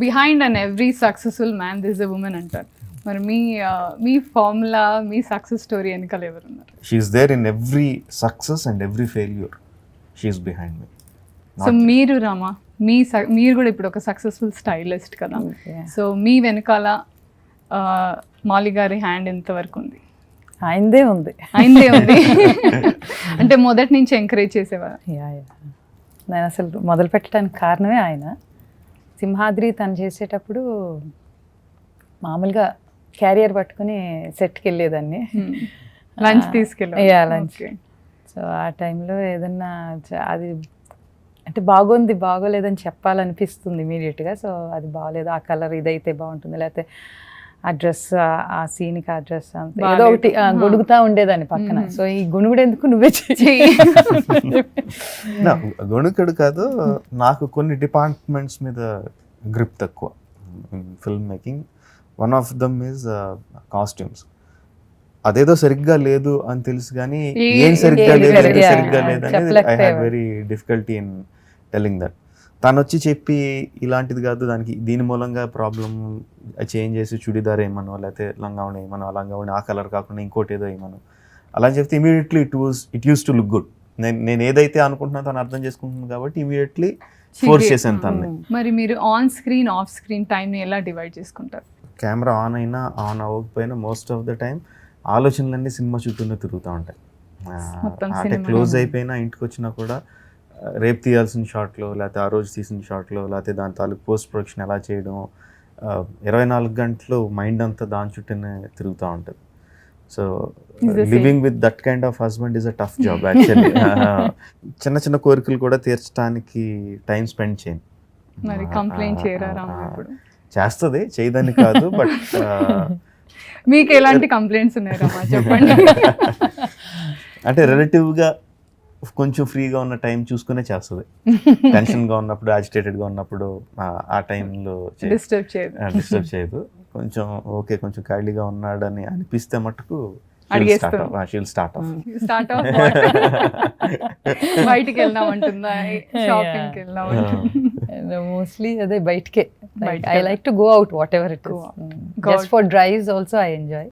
Behind and every successful man this a woman అంటారు. మరి మీ ఫార్ములా, మీ సక్సెస్ స్టోరీ వెనకాల ఎవరున్నారు? She's there in every success and every failure. She's behind me. So మీరు రామా, మీరు కూడా ఇప్పుడు ఒక సక్సెస్ఫుల్ స్టైలిస్ట్ కదా, సో మీ వెనకాల మాలి గారి హ్యాండ్ ఎంతవరకు ఉంది? ఆయనదే ఉంది. అంటే మొదటి నుంచి ఎంకరేజ్ చేసేవారు? నేను అసలు మొదలు పెట్టడానికి కారణమే ఆయన. సింహాద్రి తను చేసేటప్పుడు మామూలుగా క్యారియర్ పట్టుకుని సెట్కి వెళ్ళేదాన్ని, లంచ్ తీసుకెళ్ళి. లంచ్. సో ఆ టైంలో ఏదన్నా అది అంటే బాగుంది బాగోలేదని చెప్పాలనిపిస్తుంది ఇమీడియట్గా. సో అది బాగోలేదు, ఆ కలర్ ఇదైతే బాగుంటుంది, లేకపోతే ఆ డ్రెస్, ఆ సీన్కి ఆ డ్రెస్ అంత ఏదో ఒకటి గొడుగుతా ఉండేదాన్ని పక్కన. సో ఈ గుణుగుడు ఎందుకు, నువ్వే చెయ్యి. గొణుకుడు కాదు, నాకు కొన్ని డిపార్ట్మెంట్స్ మీద గ్రిప్ తక్కువ film making. One of them is costumes. అదేదో సరిగ్గా లేదు అని తెలుసు కానీ ఏం సరిగ్గా లేదు, ఏం సరిగ్గా లేదు అనేది I had very difficulty in telling that. తను వచ్చి చెప్పి ఇలాంటిది కాదు, దానికి దీని మూలంగా ప్రాబ్లం చేంజ్ చేసి చుడిదార్ ఏమనో, లేకపోతే లంగావణి ఏమనో, లంగావణి ఆ కలర్ కాకుండా ఇంకోటి ఏదో ఏమనో అలా చెప్తే immediately it use to look good. నేను ఏదైతే అనుకుంటున్నా తను అర్థం చేసుకుంటున్నాను కాబట్టి ఇమీడియట్లీ ఫోర్స్ చేశాను తనని. మరి మీరు ఆన్ స్క్రీన్ ఆఫ్ స్క్రీన్ టైంని ఎలా డివైడ్ చేసుకుంటారు? కెమెరా ఆన్ అయినా ఆన్ అవ్వకపోయినా మోస్ట్ ఆఫ్ ద టైం ఆలోచనలన్నీ సినిమా చుట్టూనే తిరుగుతూ ఉంటాయి. అంటే క్లోజ్ అయిపోయినా ఇంటికి వచ్చినా కూడా రేపు తీయాల్సిన షాట్లో, లేకపోతే ఆ రోజు తీసిన షాట్లో, లేకపోతే దాని తాలూకు పోస్ట్ ప్రొడక్షన్ ఎలా చేయడం, 24 గంటలు మైండ్ అంతా దాని చుట్టూనే తిరుగుతూ ఉంటుంది. So living with that kind of husband is a tough job actually. చిన్న చిన్న కోరికలు కూడా తీర్చడానికి టైం స్పెండ్ చేయను. మరి కంప్లైంట్ చేయరా? చేస్తుంది, చేయదని కాదు, బట్ మీకు ఎలాంటి కంప్లైంట్స్ ఉన్నాయా చెప్పండి. అంటే రిలేటివ్గా కొంచెం ఫ్రీగా ఉన్న టైం చూసుకునే చేస్తుంది. టెన్షన్గా ఉన్నప్పుడు, యాజిటేటెడ్గా ఉన్నప్పుడు ఆ టైంలో డిస్టర్బ్ చేయదు. కొంచెం ఓకే, కొంచెం ఖాళీగా ఉన్నాడని అనిపిస్తే మటుకు స్టార్ట్ ఆఫ్ బయటికి వెళ్దామంటుందా, షాపింగ్కి వెళ్దామంటుందా? మోస్ట్లీ అదే బయటకే. I like to go out whatever it is. Just for drives also I enjoy.